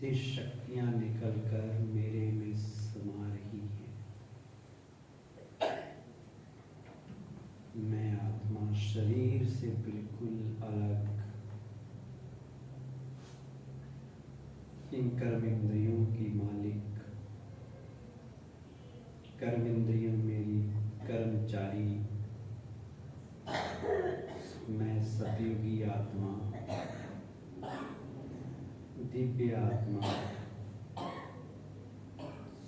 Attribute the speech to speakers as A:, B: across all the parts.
A: ये शक्तियां निकल कर मेरे में समा रही हैं। मैं आत्मा शरीर से बिल्कुल अलग, इन कर्म इंद्रियों की मालिक, कर्म इंद्रियों मेरी कर्मचारी, मैं सतयुगी आत्मा, दिव्य आत्मा,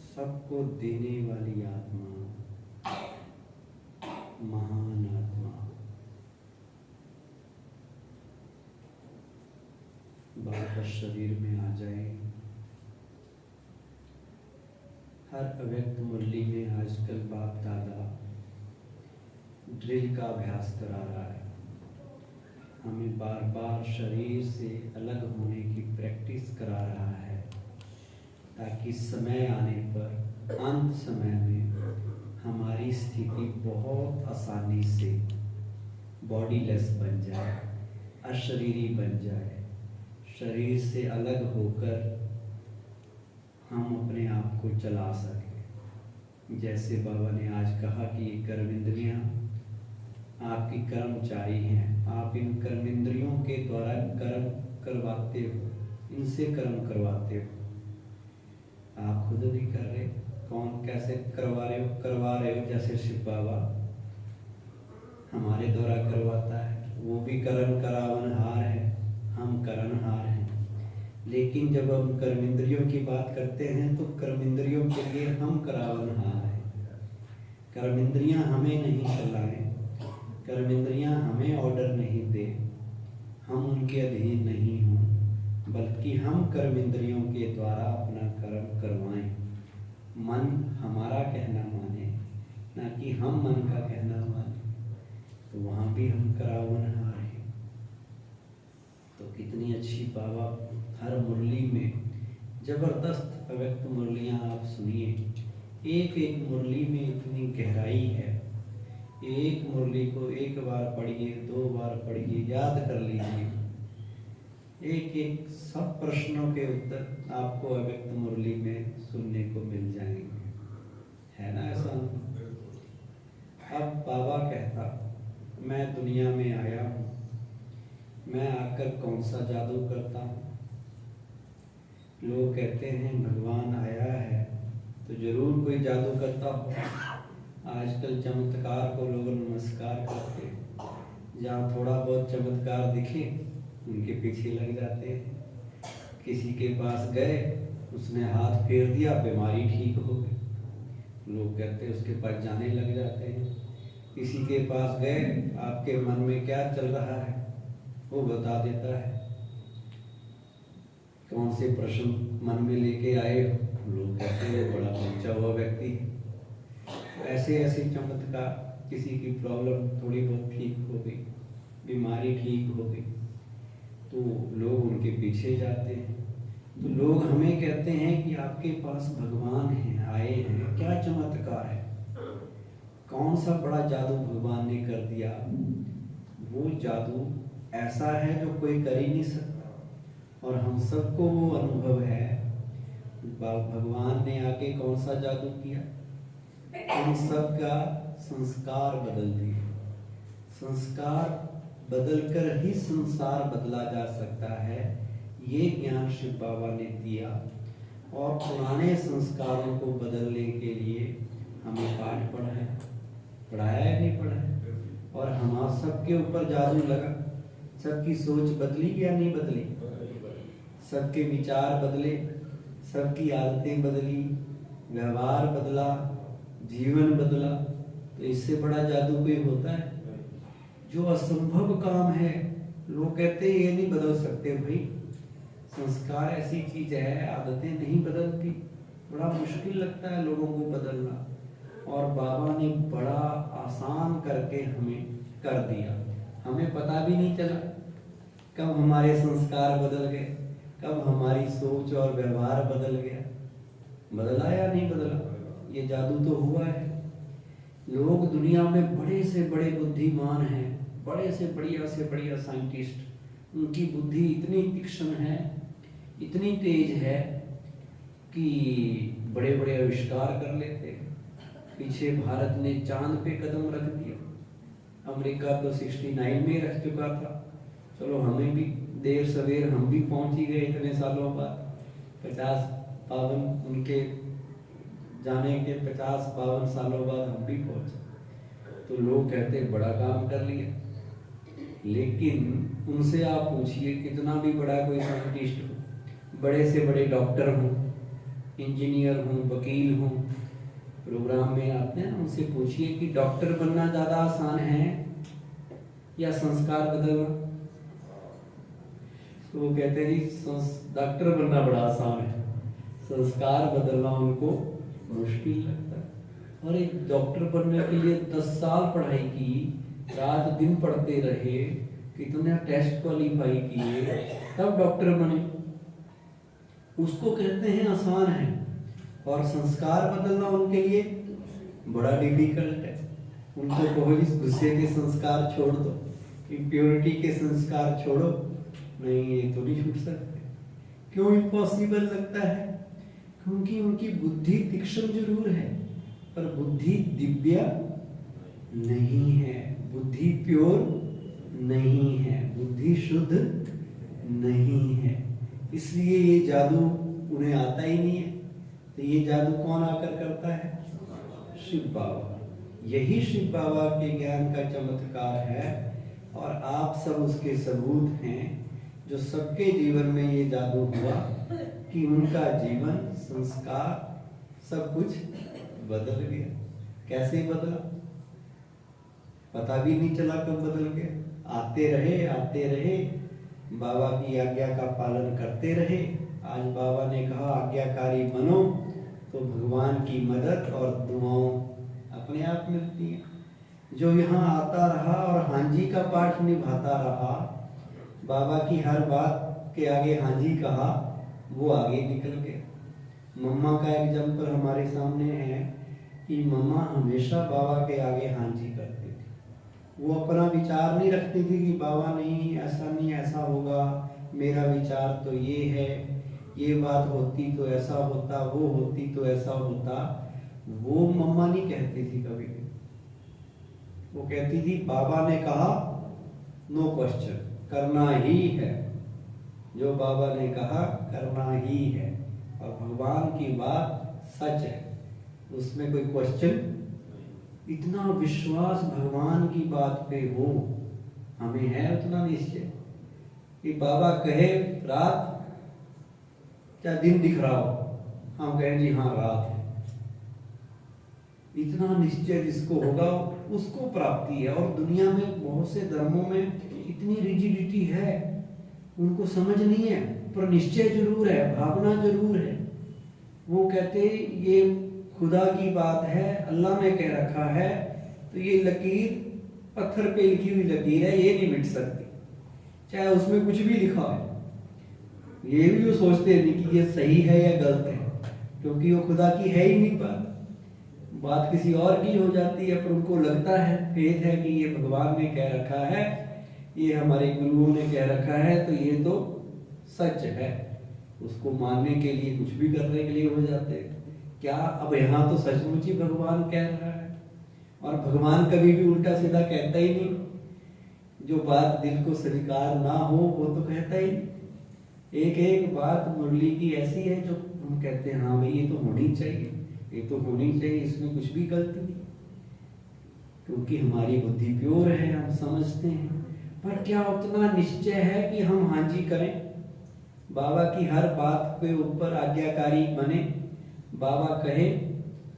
A: सबको देने वाली आत्मा, महान आत्मा। वापस शरीर में आ जाए। हर अव्यक्त मुरली में आजकल बाप दादा ड्रिल का अभ्यास करा रहा है। हमें बार बार शरीर से अलग होने की प्रैक्टिस करा रहा है, ताकि समय आने पर अंत समय में हमारी स्थिति बहुत आसानी से बॉडीलेस बन जाए, अशरीरी बन जाए। शरीर से अलग होकर हम अपने आप को चला सकें। जैसे बाबा ने आज कहा कि ये कर्म इंद्रियां आपकी कर्मचारी हैं, आप इन कर्म इंद्रियों के द्वारा कर्म करवाते हो, इनसे कर्म करवाते हो। आप खुद नहीं कर रहे, कौन कैसे करवा रहे हो जैसे शिव बाबा हमारे द्वारा करवाता है। वो भी कर्म करावनहार है, हम करणहार हैं। लेकिन जब हम कर्म इंद्रियों की बात करते हैं तो कर्म इंद्रियों के लिए हम करावनहार हैं। कर्म इंद्रियां हमें नहीं चलाएं, कर्म इंद्रियां हमें ऑर्डर नहीं दे, हम उनके अधीन नहीं हों, बल्कि हम कर्म इंद्रियों के द्वारा अपना कर्म करवाएं। मन हमारा कहना माने, ना कि हम मन का कहना माने, तो वहाँ भी हम करावनहार हैं। तो कितनी अच्छी बाबा हर मुरली में जबरदस्त अव्यक्त मुरलियाँ आप सुनिए। एक एक मुरली में इतनी गहराई है। एक मुरली को एक बार पढ़िए, 2 बार पढ़िए, याद कर लीजिए। एक एक सब प्रश्नों के उत्तर आपको अव्यक्त मुरली में सुनने को मिल जाएंगे, है ना ऐसा? अब बाबा कहता, मैं दुनिया में आया हूँ, मैं आकर कौन सा जादू करता हूँ। लोग कहते हैं भगवान आया है तो जरूर कोई जादू करता हो। आजकल चमत्कार को लोग नमस्कार करते हैं। जहाँ थोड़ा बहुत चमत्कार दिखे उनके पीछे लग जाते हैं। किसी के पास गए, उसने हाथ फेर दिया, बीमारी ठीक हो गई। लोग कहते हैं उसके पास जाने लग जाते हैं। किसी के पास गए, आपके मन में क्या चल रहा है वो बता देता है। कौन से प्रश्न मन में लेके आए हो, लोग कहते हैं बड़ा पहुंचा हुआ व्यक्ति है। ऐसे ऐसे चमत्कार, किसी की प्रॉब्लम थोड़ी बहुत ठीक हो गई, बीमारी ठीक हो गई, तो लोग उनके पीछे जाते हैं। तो लोग हमें कहते हैं कि आपके पास भगवान हैं, आए हैं, क्या चमत्कार है, कौन सा बड़ा जादू भगवान ने कर दिया। वो जादू ऐसा है जो कोई कर ही नहीं सकता, और हम सबको वो अनुभव है। भगवान ने आके कौन सा जादू किया, इन सब का संस्कार बदल दिए। संस्कार बदलकर ही संसार बदला जा सकता है, ये ज्ञान शिव बाबा ने दिया। और पुराने संस्कारों को बदलने के लिए हमें पाठ पढ़ाया है नहीं पढ़ाया, और हम सबके ऊपर जादू लगा। सबकी सोच बदली या नहीं बदली, सबके विचार बदले, सबकी आदतें बदली, व्यवहार बदला, जीवन बदला। तो इससे बड़ा जादू कोई होता है? जो असंभव काम है, लोग कहते हैं ये नहीं बदल सकते। भाई संस्कार ऐसी चीज है, आदतें नहीं बदलती, बड़ा मुश्किल लगता है लोगों को बदलना। और बाबा ने बड़ा आसान करके हमें कर दिया। हमें पता भी नहीं चला कब हमारे संस्कार बदल गए, कब हमारी सोच और व्यवहार बदल गया। बदला या नहीं बदला? ये जादू तो हुआ है। लोग दुनिया में बड़े से बड़े बुद्धिमान हैं, बड़े से बढ़िया साइंटिस्ट, उनकी बुद्धि इतनी तीक्ष्ण है इतनी तेज है कि बड़े बड़े आविष्कार कर लेते हैं। पीछे भारत ने चांद पे कदम रख दिया, अमेरिका तो 69 में रख चुका था। चलो हमें भी देर सवेर हम भी पहुंच ही गए इतने सालों बाद। 50-52 उनके जाने के 50-52 सालों बाद हम भी पहुंचे। तो लोग कहते हैं बड़ा काम कर लिया, लेकिन उनसे आप पूछिए कितना भी बड़ा कोई साइंटिस्ट हो, बड़े से बड़े डॉक्टर हों, इंजीनियर हों, वकील हों, प्रोग्राम में आते हैं, उनसे पूछिए कि डॉक्टर बनना ज़्यादा आसान है या संस्कार बदलना। तो वो कहते हैं जी डॉक्टर बनना बड़ा आसान है, संस्कार बदलना उनको मुश्किल लगता है। और एक डॉक्टर बनने के लिए 10 साल पढ़ाई की, रात दिन पढ़ते रहे, कितने टेस्ट क्वालिफाई किए, तब डॉक्टर बने। उसको कहते हैं आसान है, और संस्कार बदलना उनके लिए बड़ा डिफिकल्ट है। उनको कहो इस गुस्से के संस्कार छोड़ दो, इम्प्योरिटी के संस्कार छोड़ो, नहीं ये तो नहीं छूट सकते। क्यों इम्पॉसिबल लगता है? क्योंकि उनकी बुद्धि तीक्ष्ण जरूर है, पर बुद्धि दिव्य नहीं है, बुद्धि प्योर नहीं है, बुद्धि शुद्ध नहीं है। इसलिए ये जादू उन्हें आता ही नहीं है। तो ये जादू कौन आकर करता है? शिव बाबा। यही शिव बाबा के ज्ञान का चमत्कार है, और आप सब उसके सबूत हैं, जो सबके जीवन में ये जादू हुआ कि उनका जीवन, संस्कार, सब कुछ बदल गया। कैसे बदला पता भी नहीं चला कब बदल गया। आते रहे, बाबा की आज्ञा का पालन करते रहे। आज बाबा ने कहा आज्ञाकारी बनो, तो भगवान की मदद और दुआओं अपने आप मिलती हैं। जो यहाँ आता रहा और हांजी का पाठ निभाता रहा, बाबा की हर बात के आगे हांजी कहा, वो आगे निकल गया। मम्मा का एग्जाम्पल हमारे सामने है कि मम्मा हमेशा बाबा के आगे हांजी करती थी। वो अपना विचार नहीं रखती थी कि बाबा नहीं ऐसा होगा, मेरा विचार तो ये है, ये बात होती तो ऐसा होता, वो होती तो ऐसा होता। वो मम्मा नहीं कहती थी कभी भी। वो कहती थी बाबा ने कहा, नो क्वेश्चन, करना ही है। जो बाबा ने कहा करना ही है, और भगवान की बात सच है, उसमें कोई क्वेश्चन। इतना विश्वास भगवान की बात पे हो, हमें है उतना निश्चय कि बाबा कहे रात चाहे दिन दिख रहा हो, हम कहें जी हाँ रात है। इतना निश्चय जिसको होगा उसको प्राप्ति है। और दुनिया में बहुत से धर्मों में इतनी रिजिडिटी है, उनको समझ नहीं है, पर निश्चय जरूर है, भावना जरूर है। वो कहते ये खुदा की बात है, अल्लाह ने कह रखा है, तो ये लकीर पत्थर पे लिखी हुई लकीर है, ये नहीं मिट सकती, चाहे उसमें कुछ भी लिखा है। ये भी वो सोचते नहीं कि ये सही है या गलत है, क्योंकि वो खुदा की है ही नहीं बात किसी और की हो जाती है। पर उनको लगता है, फेथ है कि ये भगवान ने कह रखा है, ये हमारे गुरुओं ने कह रखा है, तो ये तो सच है। उसको मानने के लिए कुछ भी करने के लिए हो जाते हैं। क्या अब यहाँ तो सचमुच ही भगवान कह रहा है, और भगवान कभी भी उल्टा सीधा कहता ही नहीं। जो बात दिल को स्वीकार ना हो वो तो कहता ही नहीं। एक एक बात मुरली की ऐसी है जो हम कहते हैं हाँ भाई ये तो होनी चाहिए, ये तो होनी चाहिए, इसमें कुछ भी गलती नहीं, क्योंकि हमारी बुद्धि प्योर है, हम समझते हैं। पर क्या उतना निश्चय है कि हम हांजी करें, बाबा की हर बात के ऊपर आज्ञाकारी बने, बाबा कहे।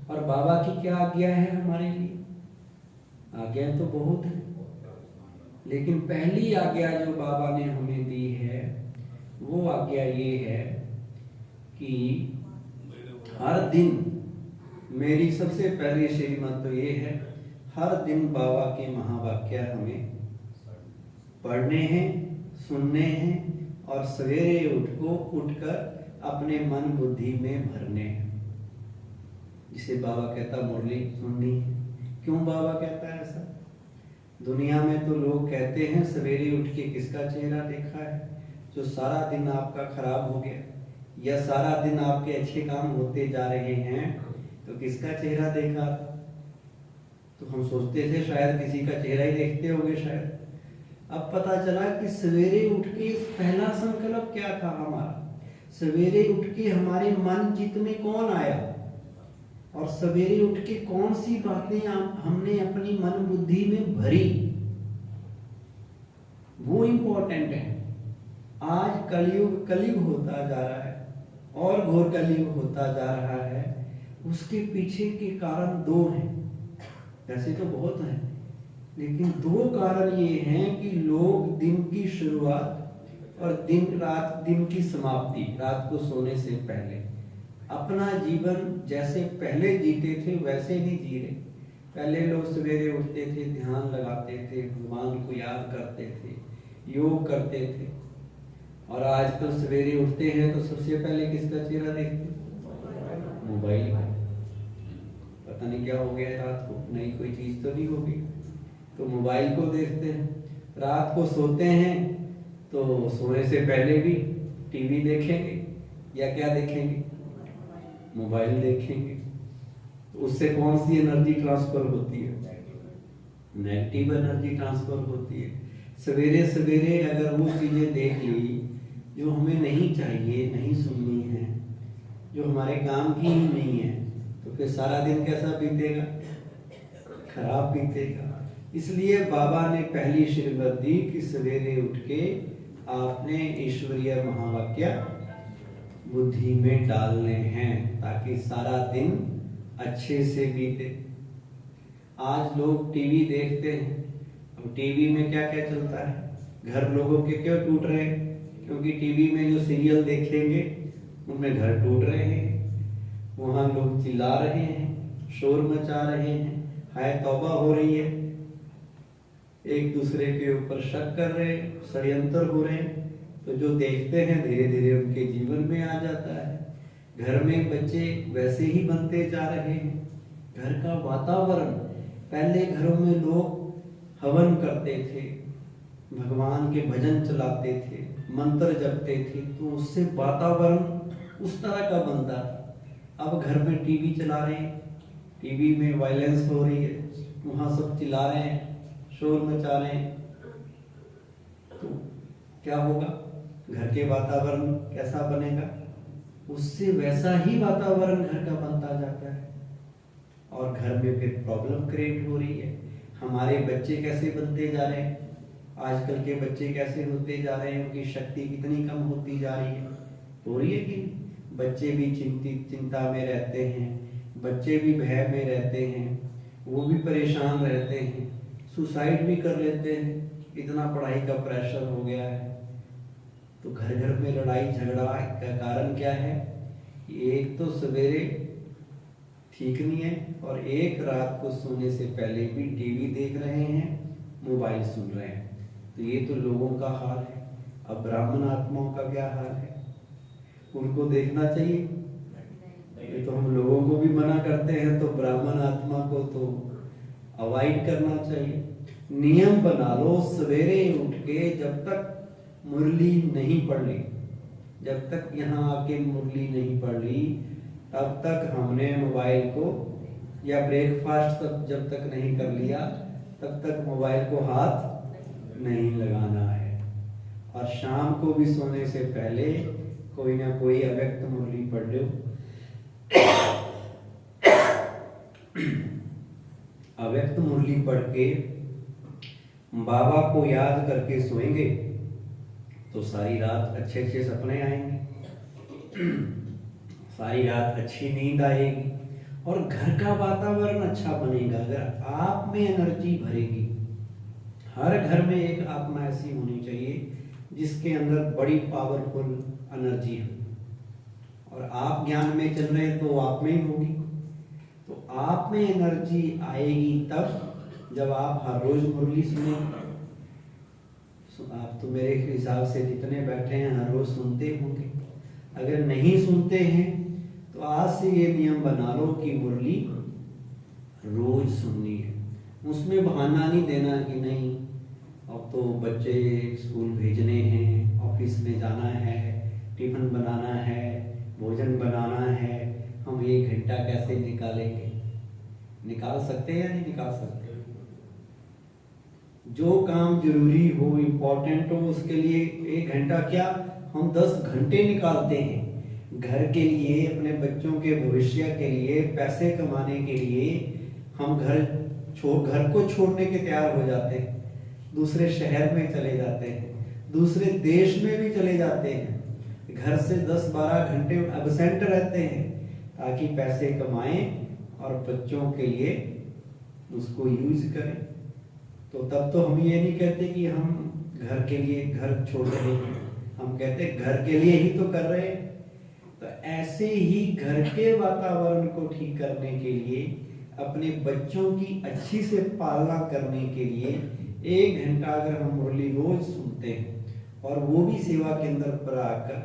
A: और बाबा की क्या आज्ञा है हमारे लिए? आज्ञा तो बहुत है, लेकिन पहली आज्ञा जो बाबा ने हमें दी है वो आज्ञा ये है कि हर दिन, मेरी सबसे पहली श्रीमत तो ये है, हर दिन बाबा के महावाक्य हमें पढ़ने हैं, सुनने हैं, और सवेरे उठकर अपने मन बुद्धि में भरने हैं। जिसे बाबा कहता मुरली सुननी है। क्यों बाबा कहता है ऐसा? दुनिया में तो लोग कहते हैं सवेरे उठ के किसका चेहरा देखा है? जो सारा दिन आपका खराब हो गया, या सारा दिन आपके अच्छे काम होते जा रहे हैं तो किसका चेहरा देखा? तो हम सोचते थे शायद किसी का चेहरा ही देखते होंगे शायद। अब पता चला कि सवेरे उठ के पहला संकल्प क्या था हमारा, सवेरे उठ के हमारे मन चित्त में कौन आया और सवेरे उठ के कौन सी बातें हमने अपनी मन बुद्धि में भरी, वो इंपॉर्टेंट है। आज कलयुग होता जा रहा है और घोर कलयुग होता जा रहा है। उसके पीछे के कारण दो हैं, वैसे तो बहुत हैं, लेकिन दो कारण ये हैं कि लोग दिन की शुरुआत और दिन की समाप्ति, रात को सोने से पहले अपना जीवन जैसे पहले जीते थे वैसे नहीं जी रहे। पहले लोग सवेरे उठते थे, ध्यान लगाते थे, भगवान को याद करते थे, योग करते थे, और आजकल सवेरे उठते हैं तो सबसे पहले किसका चेहरा देखते? मोबाइल। पता नहीं क्या हो गया रात को, नई कोई चीज तो नहीं होगी, तो मोबाइल को देखते हैं। रात को सोते हैं तो सोने से पहले भी टीवी देखेंगे या क्या देखेंगे? मोबाइल देखेंगे। तो उससे कौन सी एनर्जी ट्रांसफर होती है? नेगेटिव एनर्जी ट्रांसफर होती है। सवेरे सवेरे अगर वो चीजें देख ली जो हमें नहीं चाहिए, नहीं सुननी है, जो हमारे काम की ही नहीं है, तो फिर सारा दिन कैसा बीतेगा? खराब बीतेगा। इसलिए बाबा ने पहली शीर्षक दी कि सवेरे उठ के आपने ईश्वरीय महावाक्य बुद्धि में डालने हैं ताकि सारा दिन अच्छे से बीते। आज लोग टीवी देखते हैं, अब टीवी में क्या क्या चलता है? घर लोगों के क्यों टूट रहे हैं? क्योंकि टीवी में जो सीरियल देखेंगे उनमें घर टूट रहे हैं, वहां लोग चिल्ला रहे हैं, शोर मचा रहे हैं, हाय तौबा हो रही है, एक दूसरे के ऊपर शक कर रहे हैं, षड्यंत्र हो रहे हैं। तो जो देखते हैं धीरे धीरे उनके जीवन में आ जाता है। घर में बच्चे वैसे ही बनते जा रहे हैं। घर का वातावरण, पहले घरों में लोग हवन करते थे, भगवान के भजन चलाते थे, मंत्र जपते थे, तो उससे वातावरण उस तरह का बनता था। अब घर में टीवी चला रहे हैं, टीवी में वायलेंस हो रही है, वहां सब चिल्ला रहे हैं, शोर मचा रहे हैं, तो क्या होगा? घर के वातावरण कैसा बनेगा? उससे वैसा ही वातावरण घर का बनता जाता है और घर में फिर प्रॉब्लम क्रिएट हो रही है। हमारे बच्चे कैसे बनते जा रहे हैं? आजकल के बच्चे कैसे होते जा रहे हैं? उनकी शक्ति कितनी कम होती जा रही है? हो रही है कि बच्चे भी चिंता में रहते हैं, बच्चे भी भय में रहते हैं, वो भी परेशान रहते हैं, सुसाइड भी कर लेते हैं, इतना पढ़ाई का प्रेशर हो गया है। तो घर घर में लड़ाई झगड़ा का कारण क्या है? एक तो सवेरे ठीक नहीं है और एक रात को सोने से पहले भी टीवी देख रहे हैं, मोबाइल सुन रहे हैं। तो ये तो लोगों का हाल है। अब ब्राह्मण आत्माओं का क्या हाल है? उनको देखना चाहिए? ये तो हम लोगों को भी मना करते हैं, तो ब्राह्मण आत्मा को तो अवॉइड करना चाहिए। नियम बना लो, सवेरे उठ के जब तक मुरली नहीं पढ़ ली, जब तक यहाँ आके मुरली नहीं पढ़ ली, तब तक हमने मोबाइल को, या ब्रेकफास्ट तक जब तक नहीं कर लिया तब तक मोबाइल को हाथ नहीं लगाना है। और शाम को भी सोने से पहले कोई ना कोई अव्यक्त मुरली पढ़ लो। अव्यक्त मुरली पढ़ के बाबा को याद करके सोएंगे तो सारी रात अच्छे अच्छे सपने आएंगे, सारी रात अच्छी नींद आएगी और घर का वातावरण अच्छा बनेगा। अगर आप में एनर्जी भरेगी, हर घर में एक आत्मा ऐसी होनी चाहिए जिसके अंदर बड़ी पावरफुल एनर्जी है, और आप ज्ञान में चल रहे हैं तो आप में ही होगी। तो आप में एनर्जी आएगी तब जब आप हर रोज मुरली सुनेंगे। आप तो मेरे हिसाब से जितने बैठे हैं हर रोज सुनते होंगे। अगर नहीं सुनते हैं तो आज से ये नियम बना लो कि मुरली रोज सुननी है। उसमें बहाना नहीं देना कि नहीं अब तो बच्चे स्कूल भेजने हैं, ऑफिस में जाना है, टिफिन बनाना है, भोजन बनाना है, हम 1 घंटा कैसे निकालेंगे? निकाल सकते हैं या नहीं निकाल सकते? जो काम जरूरी हो, इम्पोर्टेंट हो, उसके लिए 1 घंटा क्या हम 10 घंटे निकालते हैं। घर के लिए, अपने बच्चों के भविष्य के लिए, पैसे कमाने के लिए हम घर को छोड़ने के तैयार हो जाते हैं, दूसरे शहर में चले जाते हैं, दूसरे देश में भी चले जाते हैं, घर से 10-12 घंटे एब्सेंट रहते हैं ताकि पैसे कमाएं और बच्चों के लिए उसको यूज करें। तो तब तो हम ये नहीं कहते कि हम घर के लिए घर छोड़ रहे हैं, हम कहते घर के लिए ही तो कर रहे हैं। तो ऐसे ही घर के वातावरण को ठीक करने के लिए, अपने बच्चों की अच्छी से पालना करने के लिए 1 घंटा अगर हम मुरली रोज सुनते हैं और वो भी सेवा के अंदर पर आकर,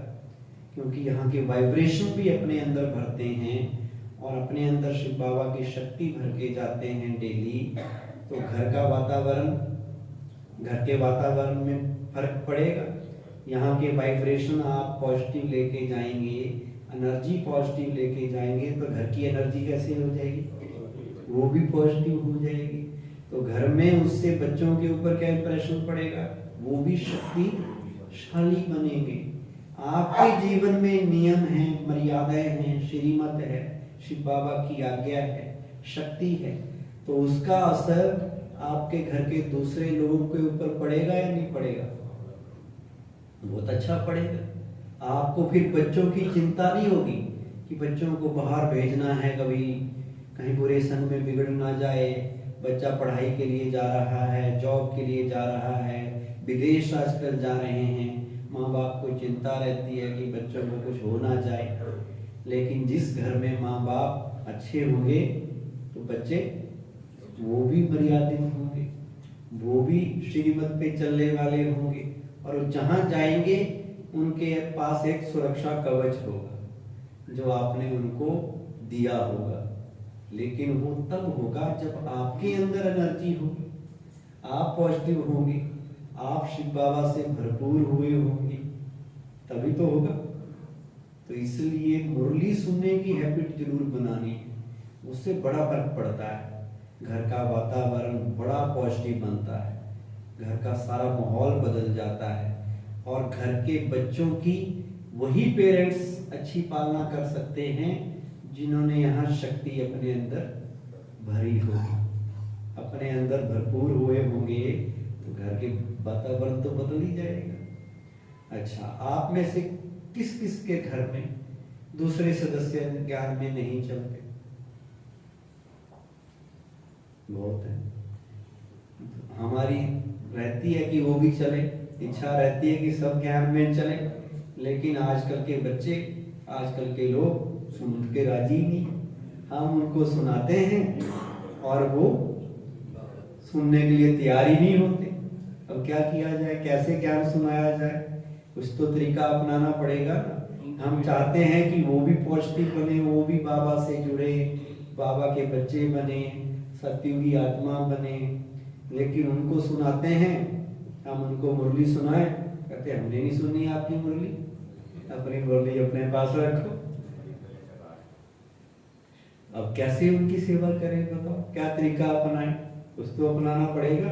A: क्योंकि यहाँ के वाइब्रेशन भी अपने अंदर भरते हैं और अपने अंदर शिव बाबा की शक्ति भर के जाते हैं डेली, तो घर के वातावरण में फर्क पड़ेगा। यहाँ के वाइब्रेशन आप पॉजिटिव लेके जाएंगे, एनर्जी पॉजिटिव लेके जाएंगे, तो घर की एनर्जी कैसे हो जाएगी? वो भी पॉजिटिव हो जाएगी। तो घर में उससे बच्चों के ऊपर क्या इंप्रेशन पड़ेगा? वो भी शक्तिशाली बनेंगे। आपके जीवन में नियम है, मर्यादाएं हैं, श्रीमत है, शिव बाबा की आज्ञा है, शक्ति है, तो उसका असर आपके घर के दूसरे लोगों के ऊपर पड़ेगा या नहीं पड़ेगा? बहुत अच्छा पड़ेगा। आपको फिर बच्चों की चिंता नहीं होगी कि बच्चों को बाहर भेजना है, कभी कहीं बुरे संग में बिगड़ ना जाए, बच्चा पढ़ाई के लिए जा रहा है, जॉब के लिए जा रहा है, विदेश आजकल जा रहे हैं, माँ बाप को चिंता रहती है कि बच्चों को कुछ हो ना जाए। लेकिन जिस घर में माँ बाप अच्छे होंगे तो बच्चे वो भी मर्यादित होंगे, वो भी श्रीमत पे चलने वाले होंगे, और जहां जाएंगे उनके पास एक सुरक्षा कवच होगा जो आपने उनको दिया होगा। लेकिन वो तब होगा जब आपके अंदर एनर्जी होगी, आप पॉजिटिव होंगे, आप शिव बाबा से भरपूर हुए होंगे, तभी तो होगा। तो इसलिए मुरली सुनने की हैबिट जरूर बनानी है, उससे बड़ा फर्क पड़ता है। घर का वातावरण बड़ा पॉजिटिव बनता है, घर का सारा माहौल बदल जाता है, और घर के बच्चों की वही पेरेंट्स अच्छी पालना कर सकते हैं जिन्होंने यहाँ शक्ति अपने अंदर भरी होगी, अपने अंदर भरपूर हुए होंगे, तो घर के वातावरण तो बदल ही जाएगा। अच्छा, आप में से किस किस के घर में दूसरे सदस्य ज्ञान में नहीं चलते? बहुत है। हमारी रहती है कि वो भी चले, इच्छा रहती है कि सब ज्ञान में चले, लेकिन आजकल के बच्चे, आजकल के लोग सुन के राजी नहीं। हम उनको सुनाते हैं और वो सुनने के लिए तैयार ही नहीं होते। अब क्या किया जाए, कैसे ज्ञान सुनाया जाए? कुछ तो तरीका अपनाना पड़ेगा ना। हम चाहते हैं कि वो भी पॉजिटिव बने, वो भी बाबा से जुड़े, बाबा के बच्चे बने, सत्युगी आत्मा बने, लेकिन उनको सुनाते हैं, हम उनको मुरली सुनाए, कहते हमने नहीं सुनी आपकी मुरली, अपनी मुरली अपने पास रखो। अब कैसे उनकी सेवा करें बताओ, क्या तरीका अपनाएं? कुछ तो अपनाना पड़ेगा।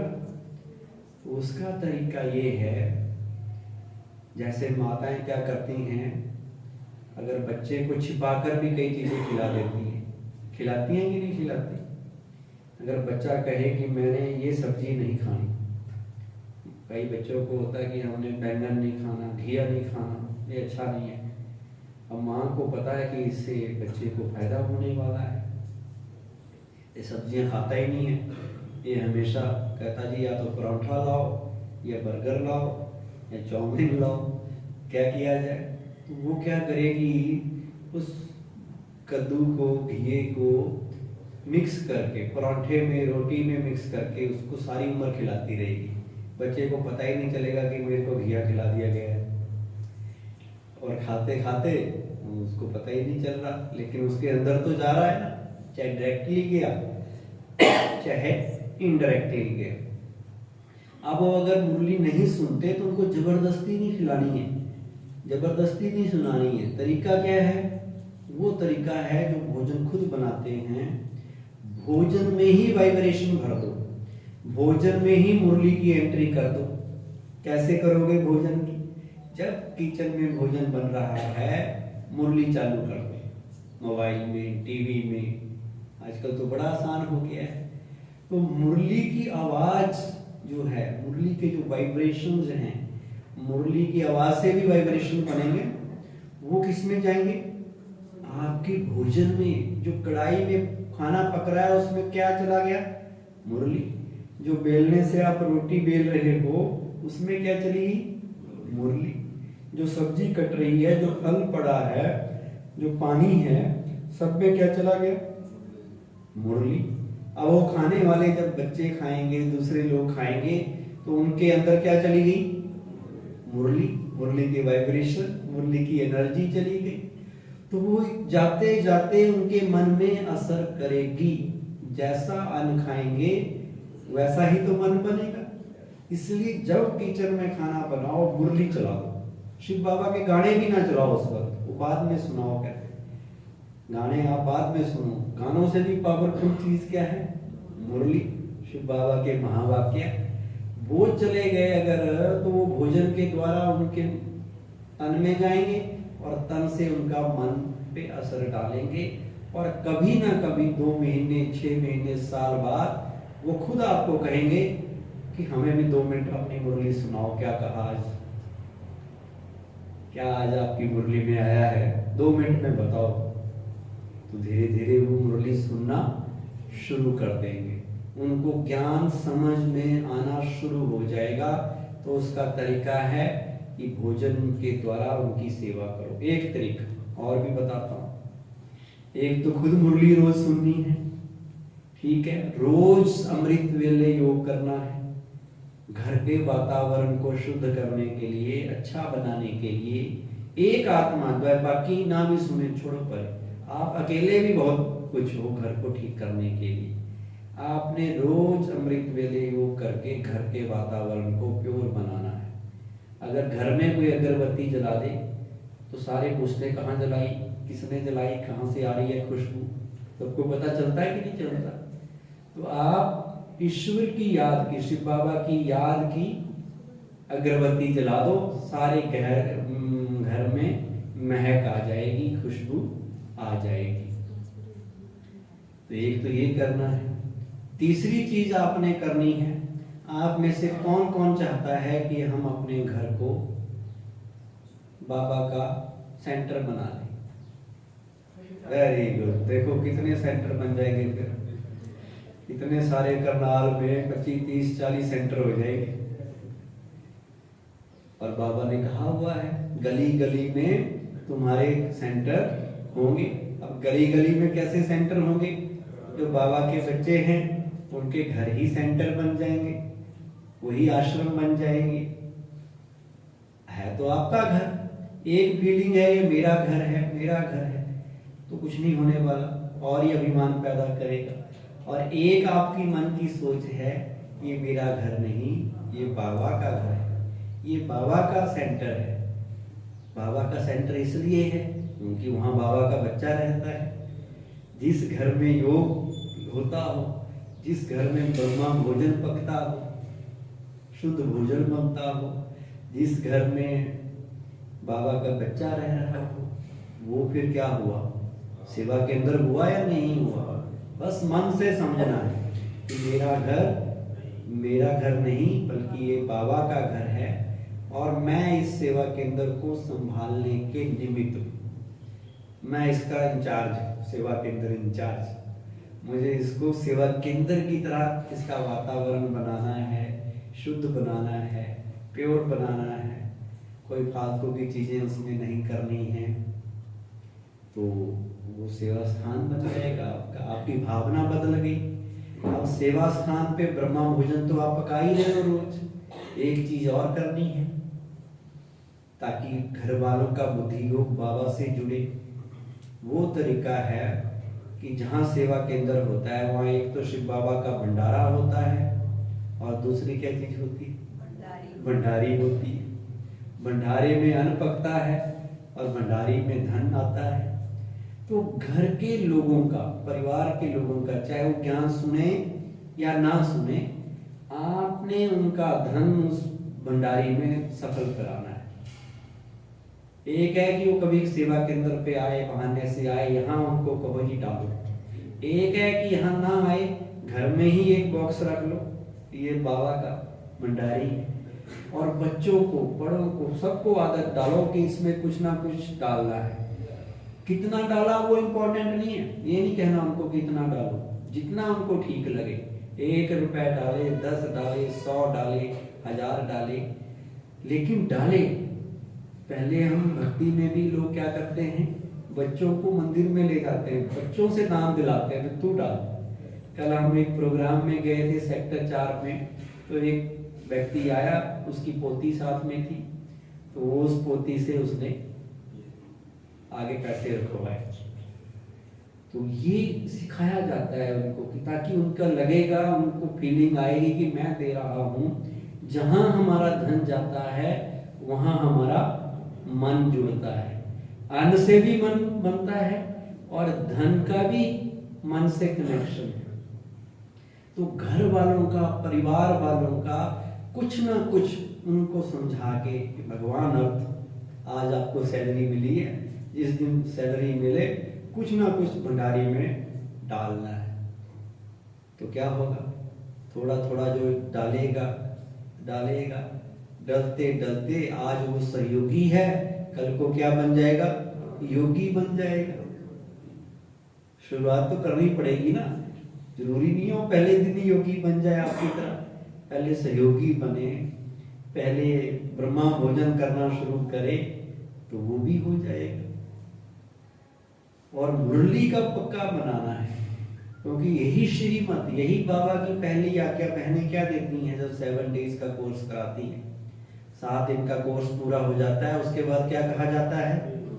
A: तो उसका तरीका ये है, जैसे माताएं क्या करती हैं, अगर बच्चे को छिपाकर भी कई चीजें खिला देती हैं, खिलाती हैं कि नहीं खिलाती? अगर बच्चा कहे कि मैंने ये सब्जी नहीं खानी, कई बच्चों को होता है कि हमने बैंगन नहीं खाना, घिया नहीं खाना, ये अच्छा नहीं है। अब माँ को पता है कि इससे बच्चे को फायदा होने वाला है, ये सब्जियां खाता ही नहीं है, ये हमेशा कहता जी या तो पराठा लाओ, या बर्गर लाओ, या चाउमीन लाओ। क्या किया जाए? तो वो क्या करेगी, उस कद्दू को, घिये को मिक्स करके पराठे में, रोटी में मिक्स करके उसको सारी उम्र खिलाती रहेगी। बच्चे को पता ही नहीं चलेगा कि मेरे को घिया खिला दिया गया है, और खाते खाते उसको पता ही नहीं चल रहा, लेकिन उसके अंदर तो जा रहा है ना, चाहे डायरेक्टली गया चाहे इनडायरेक्टली गया। अब वो अगर मुरली नहीं सुनते तो उनको जबरदस्ती नहीं खिलानी है। जबरदस्ती नहीं सुनानी है। तरीका क्या है? वो तरीका है जो भोजन खुद बनाते हैं। भोजन में ही वाइब्रेशन भर दो, भोजन में ही मुरली की एंट्री कर दो। कैसे करोगे भोजन की? जब किचन में भोजन बन रहा है मुरली चालू कर दो, मोबाइल में, टीवी में। आजकल तो बड़ा आसान हो गया है। तो मुरली की आवाज जो है, मुरली के जो वाइब्रेशंस हैं, मुरली की आवाज से भी वाइब्रेशन बनेंगे। वो किस में जाएंगे? आपके भोजन में। जो कढ़ाई में खाना पक रहा है उसमें क्या चला गया? मुरली। जो बेलने से आप रोटी बेल रहे हो उसमें क्या चली? मुरली। जो सब्जी कट रही है, जो फल पड़ा है, जो पानी है, सब में क्या चला गया? मुरली। अब वो खाने वाले जब बच्चे खाएंगे, दूसरे लोग खाएंगे, तो उनके अंदर क्या चली गई? मुरली। मुरली की वाइब्रेशन, मुरली की एनर्जी चली गई। तो वो जाते जाते उनके मन में असर करेगी। जैसा अन्न खाएंगे वैसा ही तो मन बनेगा। इसलिए जब किचन में खाना बनाओ मुरली चलाओ। शिव बाबा के गाने भी ना चलाओ उस वक्त, वो बाद में सुनाओ। कहते गाने आप बाद में सुनो। गानों से भी पावरफुल चीज क्या है? मुरली। शिव बाबा के महावाक्य वो चले गए अगर, तो वो भोजन के द्वारा उनके तन में जाएंगे और तन से उनका मन पे असर डालेंगे। और कभी ना कभी 2 महीने, 6 महीने, साल बाद वो खुद आपको कहेंगे कि हमें भी 2 मिनट अपनी मुरली सुनाओ। क्या कहा आज? क्या आज आपकी मुरली में आया है? 2 मिनट में बताओ। तो धीरे धीरे वो मुरली सुनना शुरू कर देंगे। उनको ज्ञान समझ में आना शुरू हो जाएगा। तो उसका तरीका है कि भोजन के द्वारा उनकी सेवा करो। एक तरीका और भी बताता हूँ। एक तो खुद मुरली रोज सुननी है, ठीक है। रोज अमृत वेले योग करना है। घर के वातावरण को शुद्ध करने के लिए, अच्छा बनाने के लिए एक आत्मा, बाकी ना भी सुने छोड़ो, पर आप अकेले भी बहुत कुछ हो घर को ठीक करने के लिए। आपने रोज अमृत वेले योग करके घर के वातावरण को प्योर बनाना है। अगर घर में कोई अगरबत्ती जला दे तो सारे पूछते कहाँ जलाई, किसने जलाई, कहाँ से आ रही है खुशबू, सबको पता चलता है कि नहीं चलता? तो आप ईश्वर की याद की, शिव बाबा की याद की अगरबत्ती जला दो, सारे घर में महक आ जाएगी, खुशबू आ जाएगी। तो एक तो ये करना है। तीसरी चीज आपने करनी है, आप में से कौन कौन चाहता है कि हम अपने घर को बाबा का सेंटर बना लें? Very good. देखो कितने सेंटर बन जाएंगे फिर, कितने सारे करनाल में 25, 30, 40 सेंटर हो जाएंगे। और बाबा ने कहा हुआ है गली गली में तुम्हारे सेंटर होंगे। अब गली गली में कैसे सेंटर होंगे? जो बाबा के बच्चे हैं उनके घर ही सेंटर बन जाएंगे, वही आश्रम बन जाएंगे। है तो आपका घर, एक फीलिंग है ये मेरा घर है, मेरा घर है, तो कुछ नहीं होने वाला, और ये अभिमान पैदा करेगा। और एक आपकी मन की सोच है ये मेरा घर नहीं, ये बाबा का घर है, ये बाबा का सेंटर है। बाबा का सेंटर इसलिए है क्योंकि वहां बाबा का बच्चा रहता है। जिस घर में योग होता हो, जिस घर में ब्रह्मा भोजन पकता हो, शुद्ध भोजन बनता हो, जिस घर में बाबा का बच्चा रह रहा हो, वो फिर क्या हुआ? सेवा के अंदर हुआ या नहीं हुआ? बस मन से समझना है कि मेरा घर नहीं बल्कि ये बाबा का घर है और मैं इस सेवा केंद्र को संभालने के निमित्त हूं। मैं इसका इंचार्ज, सेवा केंद्र इंचार्ज। मुझे इसको सेवा केंद्र की तरह इसका वातावरण बनाना है, शुद्ध बनाना है, प्योर बनाना है, कोई फालतू की चीजें उसमें नहीं करनी है। तो वो सेवा स्थान बन जाएगा आपका। आपकी भावना बदल गई। अब सेवा स्थान पे ब्रह्मा भोजन तो आप पका ही रहे हो रोज। एक चीज और करनी है ताकि घर वालों का बुद्धि योग बाबा से जुड़े। वो तरीका है कि जहाँ सेवा केंद्र होता है वहाँ एक तो शिव बाबा का भंडारा होता है और दूसरी क्या चीज होती है? भंडारी होती है। भंडारे में अन्न पकता है और भंडारी में धन आता है। तो घर के लोगों का, परिवार के लोगों का, चाहे वो ज्ञान सुने या ना सुने, आपने उनका धन उस भंडारी में सफल कराना है। एक है कि वो कभी सेवा केंद्र पे आए, बहाने से आए, यहाँ उनको कहो जी डालो। एक है कि यहाँ ना आए, घर में ही एक बॉक्स रख लो, ये बाबा का भंडारी है। और बच्चों को, बड़ों को, सबको आदत डालो कि इसमें कुछ ना कुछ डालना है। कितना डाला वो इम्पोर्टेंट नहीं है, ये नहीं कहना उनको कितना डालो, जितना उनको ठीक लगे। 1 रुपए डाले, 10 डाले, 100 डाले, 1000 डाले, लेकिन डाले। पहले हम भक्ति में भी लोग क्या करते हैं, बच्चों को मंदिर में ले जाते हैं, बच्चों से नाम दिलाते हैं, तू डाल। कल हम एक प्रोग्राम में गए थे सेक्टर 4 में, तो एक व्यक्ति आया, उसकी पोती साथ में थी, तो उस पोती से उसने आगे पैसे रखवाए। तो ये सिखाया जाता है उनको कि ताकि उनका लगेगा, उनको फीलिंग आएगी कि मैं दे रहा हूं। जहां हमारा धन जाता है वहां हमारा मन जुड़ता है, अन्न से भी मन बनता है और धन का भी मन से कनेक्शन है। तो घर वालों का, परिवार वालों का कुछ ना कुछ उनको समझा के कि भगवान अर्थ, आज आपको सैलरी मिली है, जिस दिन सैलरी मिले कुछ ना कुछ भंडारी में डालना है। तो क्या होगा, थोड़ा थोड़ा जो डालेगा, डलते डलते आज वो सहयोगी है, कल को क्या बन जाएगा, योगी बन जाएगा। शुरुआत तो करनी पड़ेगी ना, जरूरी नहीं हो पहले दिन ही योगी बन जाए आपकी तरह। पहले सहयोगी बने, पहले ब्रह्मा भोजन करना शुरू करे तो वो भी हो जाएगा। और मुरली का पक्का बनाना है, क्योंकि यही श्रीमत, यही बाबा की पहली आज्ञा बहनें क्या देती हैं जब 7 डेज का कोर्स कराती हैं। 7 दिन का कोर्स पूरा हो जाता है, उसके बाद क्या कहा जाता है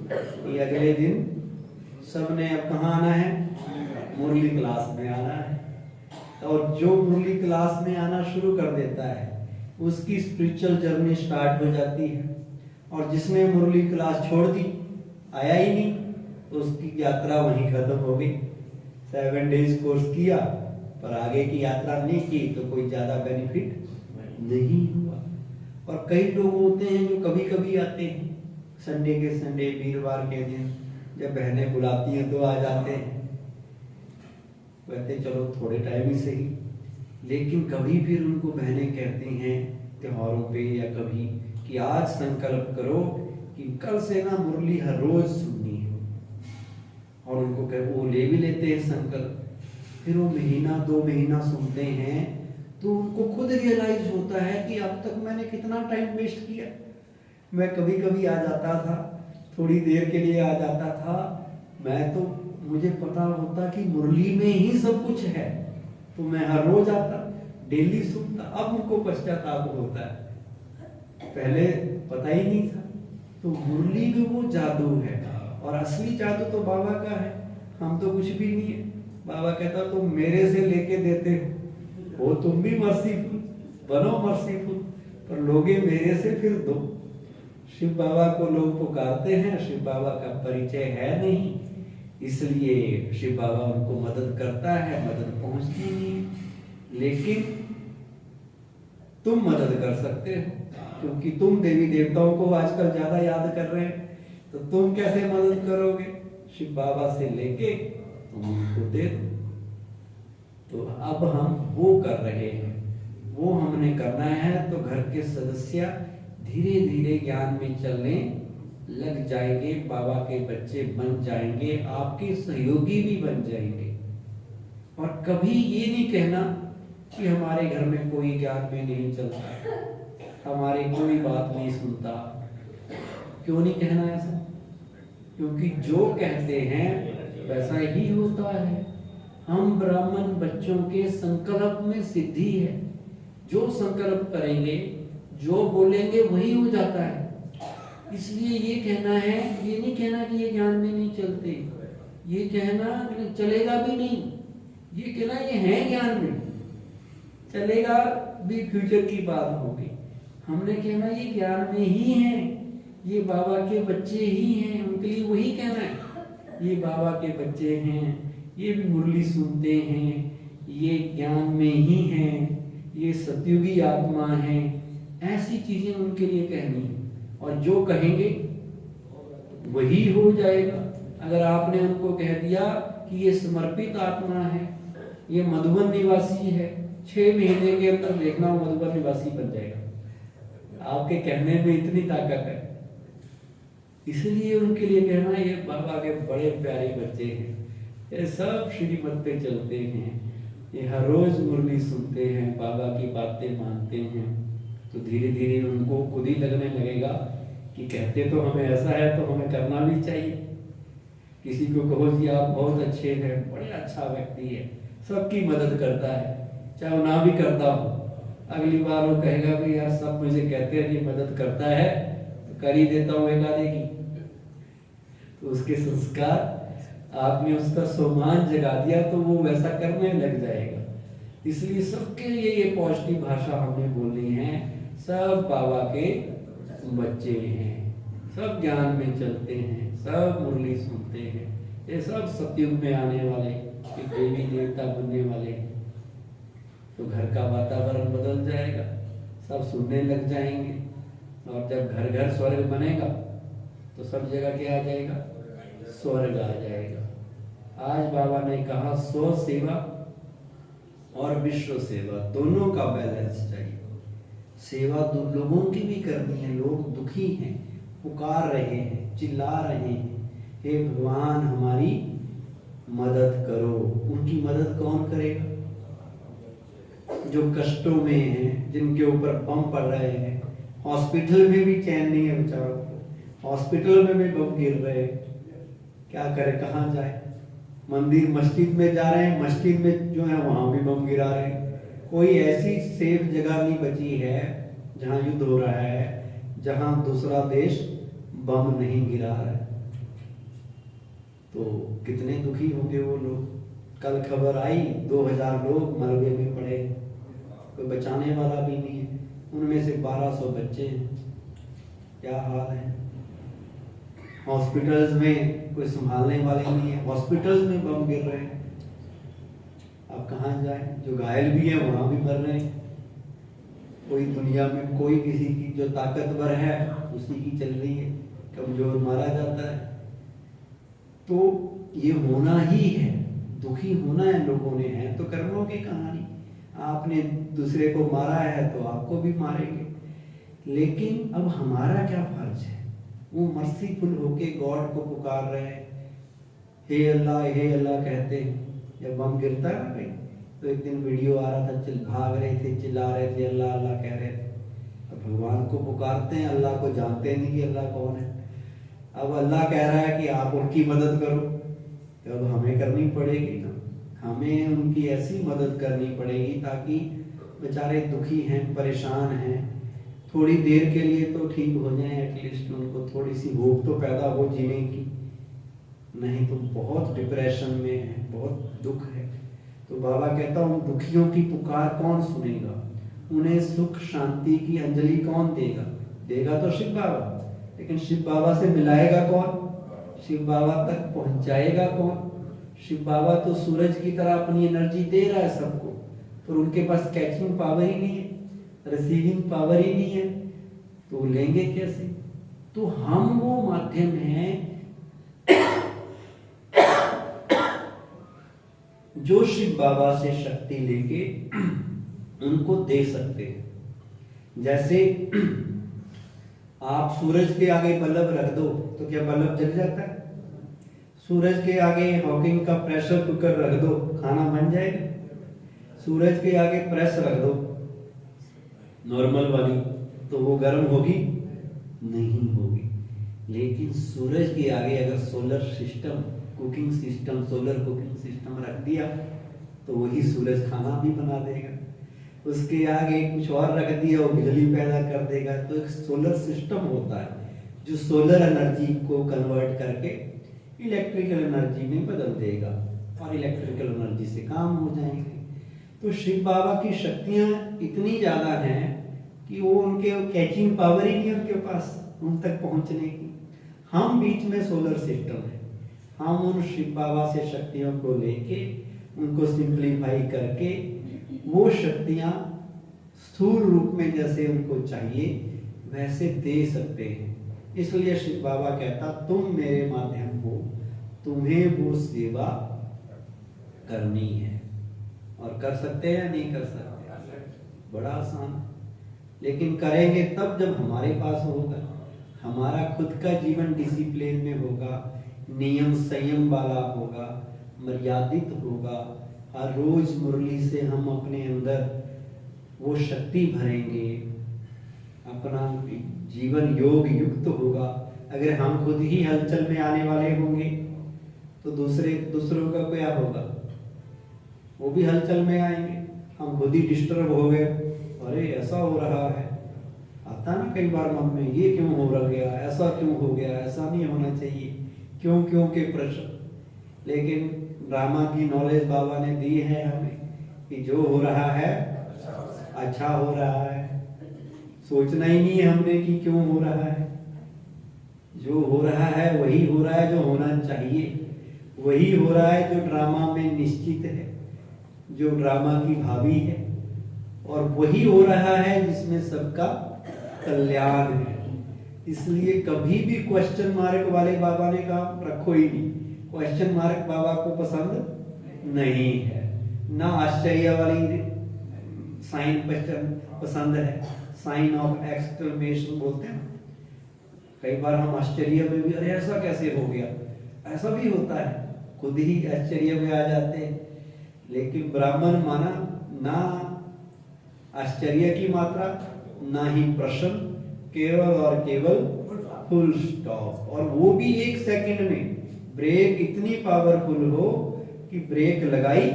A: कि अगले दिन सबने अब कहाँ आना है, मुरली क्लास में आना है। और जो मुरली क्लास में आना शुरू कर देता है उसकी स्पिरिचुअल जर्नी स्टार्ट हो जाती है। और जिसने मुरली क्लास छोड़ दी, आया ही नहीं, तो उसकी यात्रा वहीं खत्म हो गई। 7 डेज कोर्स किया पर आगे की यात्रा नहीं की तो कोई ज्यादा बेनिफिट नहीं हुआ। और कई लोग होते हैं जो कभी कभी आते हैं, संडे के संडे, वीरवार के दिन जब बहनें बुलाती हैं तो आ जाते हैं, कहते चलो थोड़े टाइम ही सही। लेकिन कभी फिर उनको बहनें कहती हैं त्योहारों पे या कभी कि आज संकल्प करो कि कल से ना मुरली हर रोज सुननी है। और उनको वो ले भी लेते हैं संकल्प। फिर वो महीना 2 महीना सुनते हैं तो उनको खुद रियलाइज होता है कि अब तक मैंने कितना टाइम वेस्ट किया। मैं कभी कभी आ जाता था, थोड़ी देर के लिए आ जाता था, मैं तो मुझे पता होता कि मुरली में ही सब कुछ है, तो मैं हर रोज आता, डेली सुनता। अब उनको पश्चाताप होता है, पहले पता ही नहीं था। तो मुरली में वो जादू है, और असली जादू तो बाबा का है, हम तो कुछ भी नहीं है। बाबा कहता तुम मेरे से लेके देते हो तुम भी मर्सीफुल बनो, मर्सीफुल पर लोगे मेरे से फिर दो। शिव बाबा को लोग पुकारते हैं, शिव बाबा का परिचय है नहीं, इसलिए शिव बाबा उनको मदद करता है, मदद पहुंचती नहीं। लेकिन तुम मदद कर सकते हो, क्योंकि तुम देवी देवताओं को आजकल ज्यादा याद कर रहे हैं, तो तुम कैसे मदद करोगे, शिव बाबा से लेके तुम उनको दे दो। तो अब हम वो कर रहे हैं, वो हमने करना है। तो घर के सदस्य धीरे धीरे ज्ञान में चलने लग जाएंगे, बाबा के बच्चे बन जाएंगे, आपके सहयोगी भी बन जाएंगे। और कभी ये नहीं कहना कि हमारे घर में कोई ज्ञान में नहीं चलता, हमारी कोई बात नहीं सुनता। क्यों नहीं कहना ऐसा? क्योंकि जो कहते हैं वैसा ही होता है। हम ब्राह्मण बच्चों के संकल्प में सिद्धि है, जो संकल्प करेंगे, जो बोलेंगे वही हो जाता है। इसलिए ये कहना है, ये नहीं कहना कि ये ज्ञान में नहीं चलते, ये कहना चलेगा भी नहीं, ये कहना ये है ज्ञान में, चलेगा भी फ्यूचर की बात होगी।
B: हमने कहना ये ज्ञान में ही है, ये बाबा के बच्चे ही हैं, उनके लिए वही कहना है ये बाबा के बच्चे हैं, ये भी मुरली सुनते हैं, ये ज्ञान में ही हैं, ये सतयुगी आत्मा है। ऐसी चीजें उनके लिए कहनी है, और जो कहेंगे वही हो जाएगा। अगर आपने उनको कह दिया कि ये समर्पित आत्मा है, ये मधुबन निवासी है, 6 महीने के अंदर देखना वो मधुबन निवासी बन जाएगा। आपके कहने में इतनी ताकत है, इसलिए उनके लिए कहना ये बाबा के बड़े प्यारे बच्चे हैं, ये सब श्रीमत पे चलते हैं, ये हर रोज मुरली सुनते हैं, बाबा की बातें मानते हैं। तो धीरे धीरे उनको खुद ही लगने लगेगा कि कहते तो हमें ऐसा है तो हमें करना भी चाहिए। किसी को कहो जी आप बहुत अच्छे हैं, बड़े अच्छा व्यक्ति है, सबकी मदद करता है, चाहे वो ना भी करता हो, अगली बार वो कहेगा कि यार सब मुझे कहते हैं ये मदद करता है तो कर ही देता हूँ एक आधे की। तो उसके संस्कार, आपने उसका सम्मान जगा दिया तो वो वैसा करने लग जाएगा। इसलिए सबके लिए ये पॉजिटिव भाषा हमने बोलनी है। सब बाबा के बच्चे हैं, सब ज्ञान में चलते हैं, सब मुरली सुनते हैं, ये सब सतयुग में आने वाले, ये देवी देवता बनने वाले हैं। तो घर का वातावरण बदल जाएगा, सब सुनने लग जाएंगे, और जब घर घर स्वर्ग बनेगा तो सब जगह क्या आ जाएगा? स्वर्ग आ जाएगा। आज बाबा ने कहा स्व सेवा और विश्व सेवा दोनों का बैलेंस चाहिए। सेवा दो लोगों की भी करनी है, लोग दुखी हैं, पुकार रहे हैं, चिल्ला रहे हैं, हे भगवान हमारी मदद करो। उनकी मदद कौन करेगा? जो कष्टों में हैं, जिनके ऊपर बम पड़ रहे हैं, हॉस्पिटल में भी चैन नहीं है बेचारों को, हॉस्पिटल में भी बम गिर रहे हैं, क्या करे, कहाँ जाए? मंदिर मस्जिद में जा रहे हैं, मस्जिद में जो है वहां भी बम गिरा रहे हैं। कोई ऐसी सेफ जगह नहीं बची है जहां युद्ध हो रहा है, जहां दूसरा देश बम नहीं गिरा रहा है। तो कितने दुखी होंगे वो लोग। कल खबर आई 2000 लोग मलबे में पड़े, कोई बचाने वाला भी नहीं है, उनमें से 1200 बच्चे हैं। क्या हाल है? हॉस्पिटल्स में कोई संभालने वाले नहीं है, हॉस्पिटल्स में बम गिर रहे हैं, अब कहाँ जाए? जो घायल भी है वहां भी मर रहे हैं। कोई दुनिया में कोई किसी की जो ताकतवर है उसी की चल रही है, कमजोर मारा जाता है। तो ये होना ही है, दुखी होना है लोगों ने, है तो कर्मों की कहानी। आपने दूसरे को मारा है तो आपको भी मारेंगे। लेकिन अब हमारा क्या फर्ज है? वो मर्सीफुल होके गॉड को पुकार रहे हैं, हे अल्लाह कहते हैं। जब बम गिरता है ना कहीं, तो एक दिन वीडियो आ रहा था, भाग रहे थे, चिल्ला रहे थे, अल्लाह अल्लाह कह रहे थे। अब भगवान को पुकारते हैं, अल्लाह को जानते नहीं कि अल्लाह कौन है। अब अल्लाह कह रहा है कि आप उनकी मदद करो, तो अब हमें करनी पड़ेगी ना, हमें उनकी ऐसी मदद करनी पड़ेगी ताकि बेचारे दुखी हैं, परेशान हैं, थोड़ी देर के लिए तो ठीक हो जाए, एटलीस्ट उनको थोड़ी सी होप तो पैदा हो जीने की। नहीं तो बहुत डिप्रेशन में है, बहुत दुख है। तो बाबा कहता हूँ दुखियों की पुकार कौन सुनेगा? उन्हें सुख शांति की अंजलि कौन देगा? देगा तो शिव बाबा, लेकिन शिव बाबा से मिलाएगा कौन? शिव बाबा तक पहुंचाएगा कौन? शिव बाबा तो सूरज की तरह अपनी एनर्जी दे रहा है सबको, पर उनके पास कैचिंग पावर ही नहीं है, रिसीविंग पावर ही नहीं है, तो वो लेंगे कैसे? तो हम वो माध्यम हैं जो शिव बाबा से शक्ति लेके उनको दे सकते हैं। जैसे आप सूरज के आगे बल्ब रख दो तो क्या बल्ब जल जाता है? सूरज के आगे हॉकिंग का प्रेशर कुकर रख दो, खाना बन जाएगा? सूरज के आगे प्रेस रख दो नॉर्मल वाली, तो वो गर्म होगी? नहीं होगी। लेकिन सूरज के आगे अगर solar system, cooking system, solar cooking system रख दिया तो वही सूरज खाना भी बना देगा। उसके आगे कुछ और रख दिया, वो बिजली पैदा कर देगा। तो एक सोलर सिस्टम होता है जो सोलर एनर्जी को कन्वर्ट करके इलेक्ट्रिकल एनर्जी में बदल देगा, और इलेक्ट्रिकल एनर्जी से काम हो जाएंगे। तो शिव बाबा की शक्तियां इतनी ज्यादा हैं
A: कि वो उनके कैचिंग पावर ही नहीं उनके पास उन तक पहुंचने की। हम बीच में सोलर सिस्टम है, हम उन शिव बाबा से शक्तियों को लेके उनको सिंप्लीफाई करके वो शक्तियां स्थूल रूप में जैसे उनको चाहिए वैसे दे सकते हैं। इसलिए शिव बाबा कहता तुम मेरे माध्यम हो, तुम्हें वो सेवा करनी है। और कर सकते हैं या नहीं कर सकते? बड़ा आसान, लेकिन करेंगे तब जब हमारे पास होगा, हमारा खुद का जीवन डिसिप्लिन में होगा, नियम संयम वाला होगा, मर्यादित होगा। हर रोज मुरली से हम अपने अंदर वो शक्ति भरेंगे, अपना जीवन योग युक्त होगा। अगर हम खुद ही हलचल में आने वाले होंगे तो दूसरों का क्या होगा? वो भी हलचल में आएंगे। हम खुद ही डिस्टर्ब हो गए, अरे ऐसा हो रहा है, आता ना कई बार मन में, ये क्यों हो रहा गया, ऐसा क्यों हो गया, ऐसा नहीं होना चाहिए, क्यों के प्रश्न। लेकिन ड्रामा की नॉलेज बाबा ने दी है हमें कि जो हो रहा है अच्छा हो रहा है। सोचना ही नहीं है हमने कि क्यों हो रहा है, जो हो रहा है वही हो रहा है, जो होना चाहिए वही हो रहा है, जो ड्रामा में निश्चित है, जो ड्रामा की भावी है, और वही हो रहा है जिसमें सबका कल्याण है। इसलिए कभी भी क्वेश्चन मार्क वाले बाबा ने कहा रखो ही नहीं। क्वेश्चन मार्क बाबा को पसंद नहीं है, ना आश्चर्य वाली साइन पसंद है, साइन ऑफ एक्सक्लेमेशन बोलते हैं। कई बार हम आश्चर्य में भी, अरे ऐसा कैसे हो गया, ऐसा भी होता है, खुद ही आश्चर्य में आ जाते हैं। लेकिन ब्राह्मण माना ना आश्चर्य की मात्रा, ना ही प्रश्न, केवल और केवल फुल स्टॉप। और वो भी 1 सेकंड में ब्रेक इतनी पावरफुल हो कि ब्रेक लगाई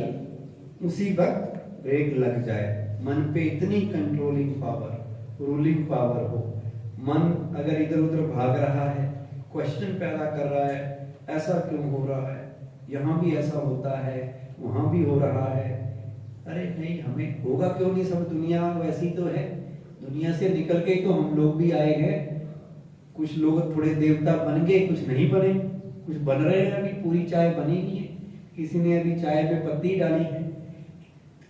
A: उसी वक्त ब्रेक लग जाए। मन पे इतनी कंट्रोलिंग पावर, रूलिंग पावर हो। मन अगर इधर उधर भाग रहा है, क्वेश्चन पैदा कर रहा है, ऐसा क्यों हो रहा है, यहाँ भी ऐसा होता है, वहां भी हो रहा है, अरे नहीं हमें होगा क्यों नहीं, सब दुनिया वैसी तो है, दुनिया से निकल के तो हम लोग भी आए हैं। कुछ लोग थोड़े देवता बन गए, कुछ नहीं बने, कुछ बन रहे हैं, अभी पूरी चाय बनी नहीं है। किसी ने अभी चाय पे पत्ती डाली है,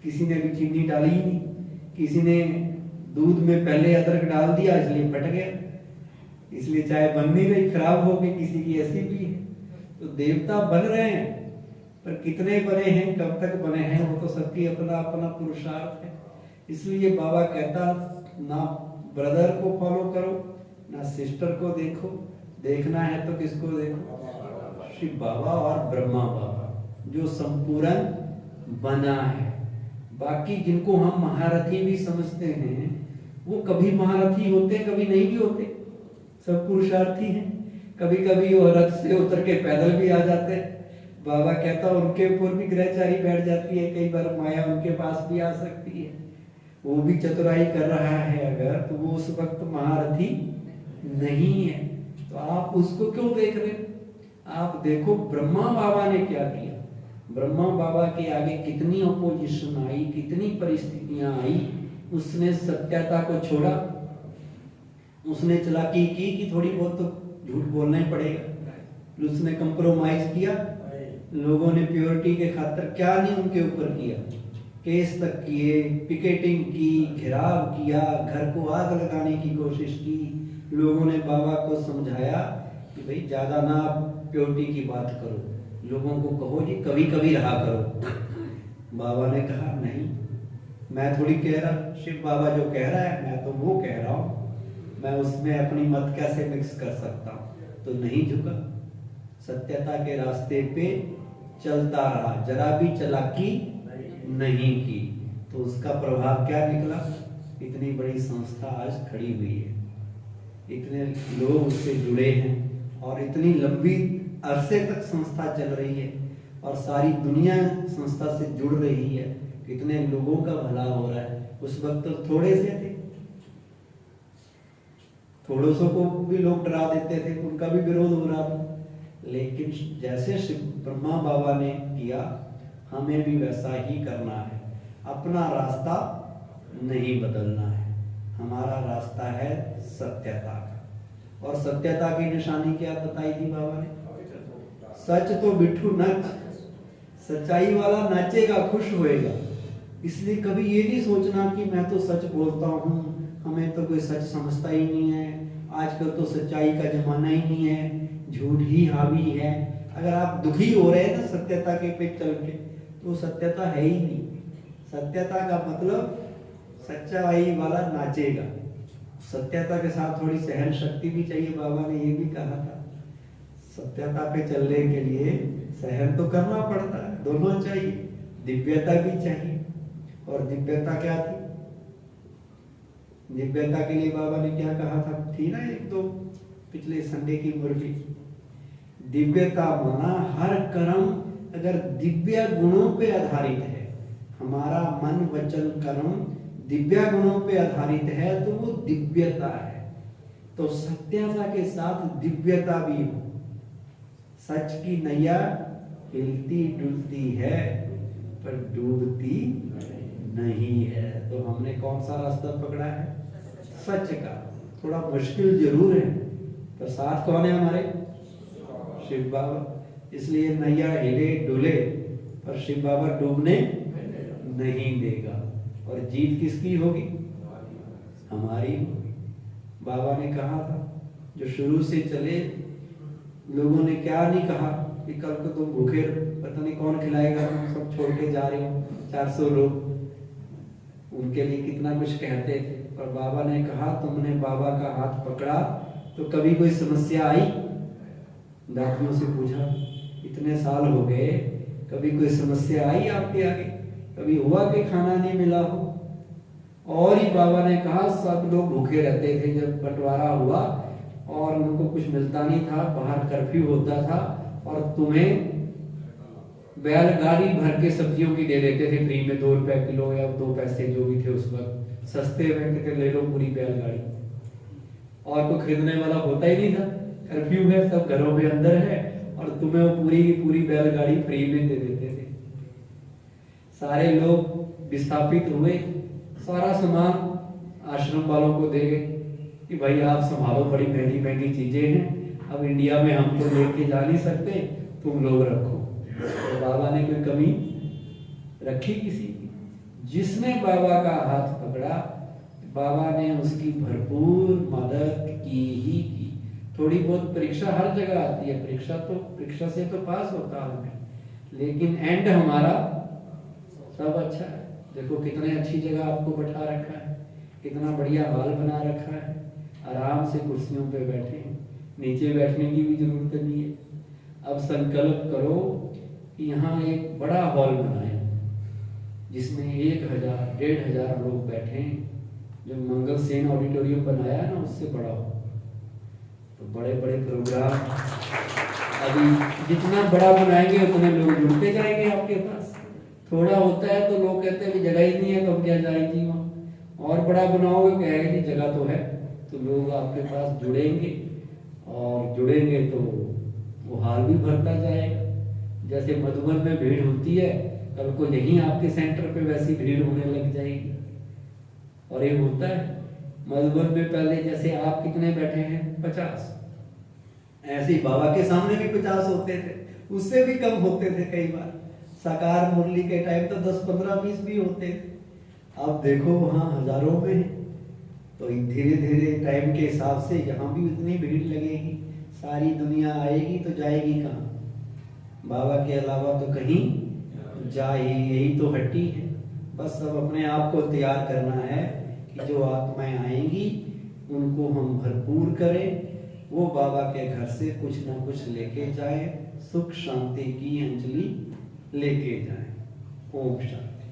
A: किसी ने अभी चीनी डाली ही नहीं, किसी ने दूध में पहले अदरक डाल दिया इसलिए फट गया, इसलिए चाय बन नहीं रही, खराब हो गई। किसी की ऐसी भी है। तो देवता बन रहे हैं, पर कितने बने हैं, कब तक बने हैं, वो तो सबकी अपना अपना पुरुषार्थ है। इसलिए बाबा कहता ना ब्रदर को फॉलो करो, ना सिस्टर को देखो, देखना है तो किसको देखो? शिव बाबा और ब्रह्मा बाबा जो संपूर्ण बना है। बाकी जिनको हम महारथी भी समझते हैं वो कभी महारथी होते, कभी नहीं भी होते, सब पुरुषार्थी हैं। कभी कभी वो रथ से उतर के पैदल भी आ जाते हैं। बाबा कहता उनके ऊपर भी ग्रहचारी बैठ जाती है, कई बार माया उनके पास भी आ सकती है। वो भी चतुराई कर रहा है अगर, तो वो उस वक्त महारथी नहीं है। तो आप उसको क्यों देख रहे? आप देखो ब्रह्मा बाबा ने क्या किया। ब्रह्मा बाबा के आगे कितनी अपोजिशन आई, कितनी परिस्थितियां आई, उसने सत्यता को छोड़ा, उसने चालाकी की कि थोड़ी बहुत तो झूठ बोलना ही पड़ेगा, उसने कंप्रोमाइज किया। लोगों ने प्योरिटी के खातिर क्या नहीं उनके ऊपर किया, केस तक किए, पिकेटिंग की, घेराव किया, घर को आग लगाने की कोशिश की। लोगों ने बाबा को समझाया कि भाई ज्यादा ना प्योरिटी की बात करो, लोगों को कहो जी कभी कभी रहा करो। बाबा ने कहा नहीं, मैं थोड़ी कह रहा, शिव बाबा जो कह रहा है मैं तो वो कह रहा हूँ, मैं उसमें अपनी मत कैसे मिक्स कर सकता हूँ। तो नहीं झुका, सत्यता के रास्ते पे चलता रहा, जरा भी चालाकी नहीं की। तो उसका प्रभाव क्या निकला? इतनी बड़ी संस्था आज खड़ी हुई है, इतने लोग उससे जुड़े हैं और इतनी लंबी अरसे तक संस्था चल रही है और सारी दुनिया संस्था से जुड़ रही है। कितने लोगों का भला हो रहा है। उस वक्त तो थोड़े से थे, थोड़ों सो को भी लोग डरा देते थे, उनका भी विरोध हो रहा था। लेकिन जैसे ब्रह्मा बाबा ने किया, हमें भी वैसा ही करना है। अपना रास्ता नहीं बदलना है, हमारा रास्ता है सत्यता का। और सत्यता की निशानी क्या बताई थी बाबा ने? सच तो बिट्ठू नच, सच्चाई वाला नाचेगा, खुश होएगा। इसलिए कभी ये नहीं सोचना कि मैं तो सच बोलता हूँ, हमें तो कोई सच समझता ही नहीं है, आजकल तो सच्चाई का जमाना ही नहीं है, झूठ ही हावी है। अगर आप दुखी हो रहे हैं ना सत्यता के पे चल के, तो सत्यता है ही नहीं। सत्यता का मतलब सच्चाई वाला नाचेगा। सत्यता के साथ थोड़ी सहन शक्ति भी चाहिए। बाबा ने ये भी कहा था, सत्यता पे चलने के लिए सहन तो करना पड़ता है, दोनों चाहिए, दिव्यता भी चाहिए। और दिव्यता क्या थी? दिव्यता के लिए बाबा ने क्या कहा था? थी ना एक दो पिछले संडे की मुरली। दिव्यता माना हर कर्म अगर दिव्य गुणों पे आधारित है, हमारा मन वचन कर्म दिव्य गुणों पे आधारित है, तो वो दिव्यता है। तो सत्यता के साथ दिव्यता भी हो। सच की नैया हिलती डुलती है पर डूबती नहीं है। तो हमने कौन सा रास्ता पकड़ा है? सच का। थोड़ा मुश्किल जरूर है, पर साथ कौन है हमारे? शिव बाबा। इसलिए नैया हिले डुले पर शिव बाबा डूबने नहीं देगा। और जीत किसकी होगी? हमारी होगी। बाबा ने कहा था, जो शुरू से चले, लोगों ने क्या नहीं कहा कि कल को तुम भूखे, पता नहीं कौन खिलाएगा, तुम सब छोड़ के जा रहे हो, 400 लोग, उनके लिए कितना कुछ कहते थे। और बाबा ने कहा, तुमने बाबा का हाथ पकड़ा तो कभी कोई समस्या आई? दादियों से पूछा, इतने साल हो गए, कभी कोई समस्या आई आपके आगे? कभी हुआ कि खाना नहीं मिला हो? और ही बाबा ने कहा, सब लोग भूखे रहते थे जब बंटवारा हुआ और उनको कुछ मिलता नहीं था, बाहर कर्फ्यू होता था, और तुम्हें बैलगाड़ी भर के सब्जियों की दे देते थे फ्री में, 2 रुपए किलो या 2 पैसे जो भी थे उस वक्त, सस्ते में थे, ले लो पूरी बैलगाड़ी। और तो खरीदने वाला होता ही नहीं था, कर्फ्यू है, सब घरों में अंदर है, और तुम्हें वो पूरी की पूरी बैलगाड़ी फ्री में दे देते थे। सारे लोग विस्थापित हुए, सारा सामान आश्रम वालों को दे गए कि भाई आप संभालो, बड़ी महंगी महंगी चीजें हैं, अब इंडिया में हम तो लेके जा नहीं सकते, तुम लोग रखो। तो बाबा ने कोई कमी रखी किसी की? जिसने बाबा का हाथ पकड़ा, बाबा ने उसकी भरपूर मदद की ही की। थोड़ी बहुत परीक्षा हर जगह आती है, परीक्षा से तो पास होता है, लेकिन एंड हमारा सब अच्छा है। देखो कितने अच्छी जगह आपको बैठा रखा है, कितना बढ़िया हॉल बना रखा है, आराम से कुर्सियों पे बैठे हैं, नीचे बैठने की भी जरूरत नहीं है। अब संकल्प करो कि यहाँ एक बड़ा हॉल बनाए जिसमें 1000 1500 लोग बैठे हैं। जो मंगल सेन ऑडिटोरियम बनाया है ना, उससे बड़ा हो, तो बड़े बड़े प्रोग्राम अभी जितना बड़ा बनाएंगे उतने लोग जुड़ते जाएंगे आपके पास। थोड़ा होता है तो लोग कहते हैं कि जगह ही नहीं है, तो अब क्या जाएगी वहाँ। और बड़ा बनाओगे, कहेंगे कि जगह तो है, तो लोग आपके पास जुड़ेंगे, और जुड़ेंगे तो वो हाल भी भरता जाएगा। जैसे मधुबन में भीड़ होती है, कल को यहीं आपके सेंटर पे वैसी भीड़ होने लग जाएगी। और ये होता है मधुबन में, पहले जैसे आप कितने बैठे हैं? 50, ऐसे ही बाबा के सामने भी 50 होते थे, उससे भी कम होते थे कई बार। साकार मुरली के टाइम तो 10 15 20 भी होते थे। अब देखो वहाँ हजारों में है। तो धीरे धीरे टाइम के हिसाब से यहाँ भी उतनी भीड़ लगेगी। सारी दुनिया आएगी तो जाएगी कहाँ? बाबा के अलावा तो कहीं जाए, यही तो हट्टी है। बस अब अपने आप को तैयार करना है कि जो आत्माएं आएंगी उनको हम भरपूर करें, वो बाबा के घर से कुछ ना कुछ लेके जाए, सुख शांति की अंजलि लेके जाए। ओम शांति।